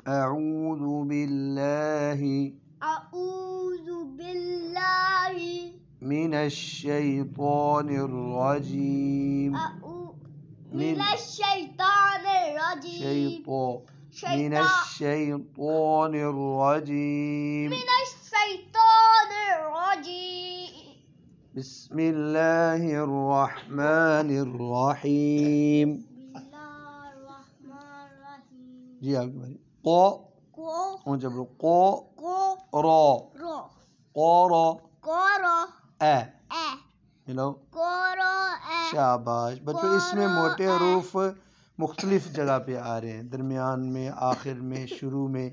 اعوذ باللہ من الشیطان الرجیم من الشیطان الرجیم بسم اللہ الرحمن الرحیم. جی آگے بھائی. قو اونچا بولو. قو رو اے ملو. شاباش بچوں. اس میں موٹے حروف مختلف جگہ پہ آ رہے ہیں، درمیان میں، آخر میں، شروع میں.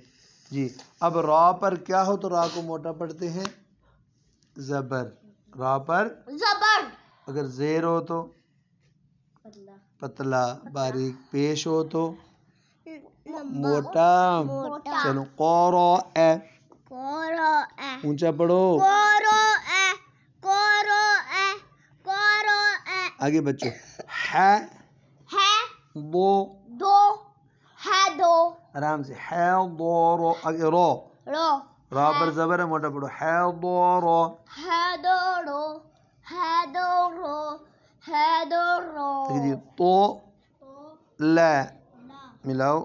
جی اب را پر کیا ہو تو را کو موٹا پڑھتے ہیں؟ زبر. را پر زبر. اگر زیر ہو تو پتلا باریک. پیش ہو تو موٹا. چلو قورو اے اونچا پڑھو. آگے بچوں. ہے دو آرام سے. ہے دو رو. آگے رو. را پر زبر ہے، موٹا پڑھو. ہے دو رو. جی تو لا ملاؤ.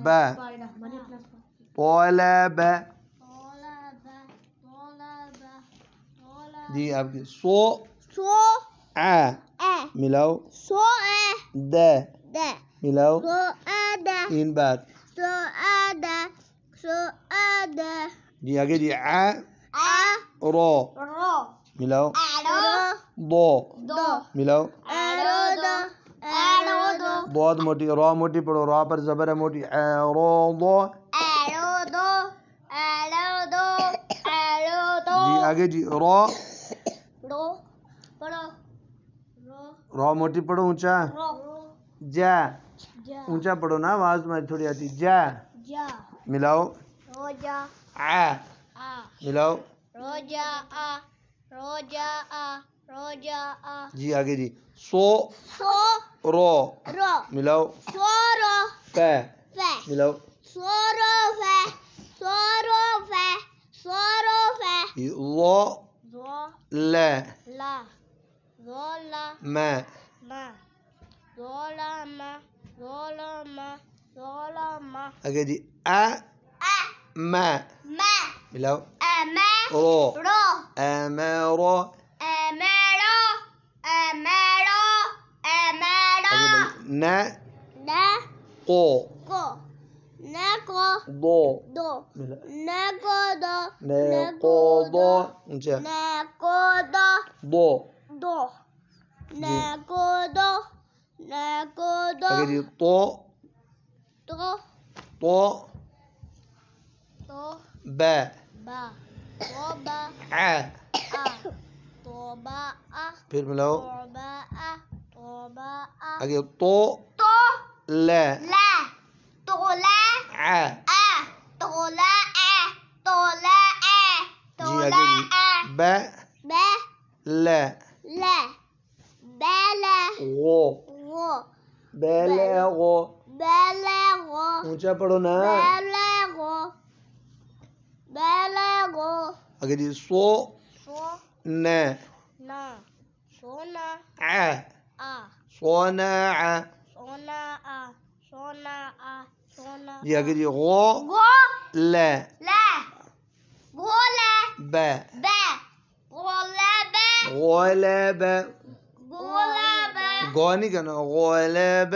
با طالب. جی آپ کی سو ملاؤ. د ملاؤ. تین بار. جی آگے. جی رو ملاؤ. دو ملاؤ. بہت موٹی. را موٹی پڑھو. را پر زبر ہے موٹی. رو دو. جی آگے. جی رو. را موٹی پڑھو. اونچا. جا اونچا پڑھو نا، آواز تمہاری تھوڑی آتی. جا ملاؤ. ملاؤ. جی آگے. جی سو رو ملاؤ. ف ملاؤ. لو لا ما آگے. جی ما ملاؤ. رو امرو. آگے بھائی. نا کو دو ملا. کو دو اونچا. دو آگے. جی تو با پھر ملاؤ. آگے. تو لا جی آگے. جی با لا غو بلغو. اونچا پڑھو نا. آگے. جی سو نا سونا. جی آگے. جی غو لا با غلب. گو نہیں کہنا. غلب.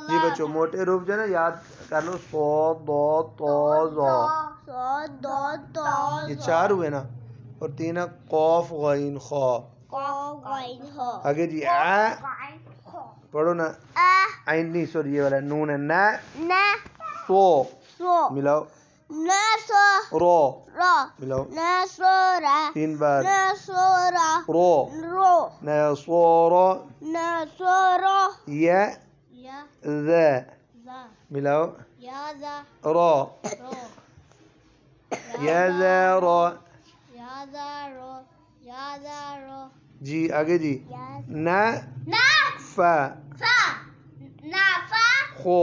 جی بچوں موٹے حروف جو ہے نا یاد کر لو. سو دو تو زو. یہ چار ہوئے نا. اور تین ہے قوف غین خا. آگے. جی پڑھو نا. عین نہیں سوری یہ والا نون ہے. نا سو ملاؤ. رو ملاؤ. تین بار. رو نصورو. یا ذا ملاؤ. رو یا ذا رو. جی آگے. جی نا فا خو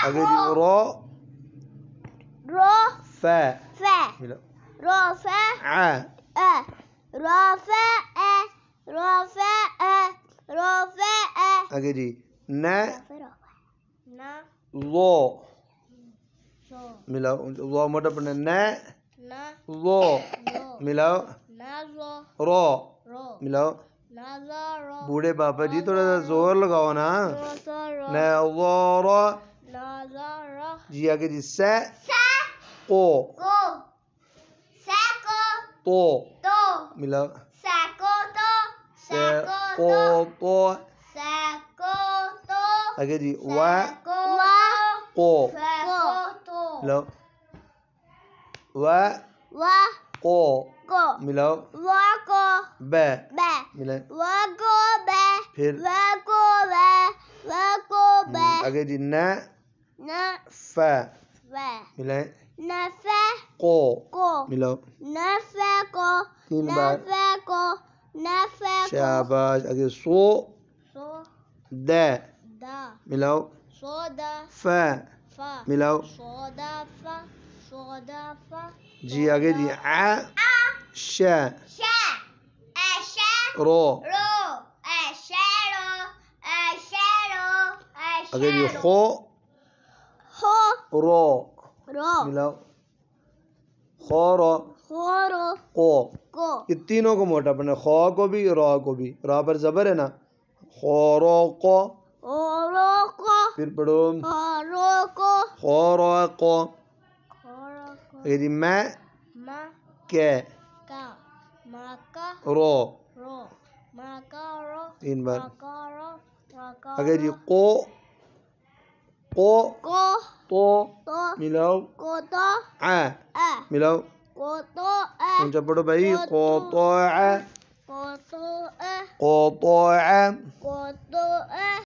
آگے جی رو فا ملا آگے جی نا لو ملاؤ لو موٹا پڑھنا نا لو ملاؤ رو ملاؤ بوڑھے پاپا جی تھوڑا سا زور لگاؤ نا نا لو رو جی آگے جی سا کو تو ملاؤ کو آگے جی وا کو ملاؤ وا کو ملاؤ بے ملاؤ پھر آگے جی نا فا ملائیں کو ملاؤ 3 بار شاباش آگے سو دا ملاؤ فا ملاؤ جی آگے جی شا رو آگے جی خو رو ملاؤ خو رو کو یہ تینوں کو موٹا پڑھنا خو کو بھی رو کو بھی را پر زبر ہے نا خو رو کو پھر پڑھو خو رو کو آگے جی میں کے رو 3 بار آگے جی کو تو ملاؤ ملاؤ اونچا پڑھو بھائی کو تو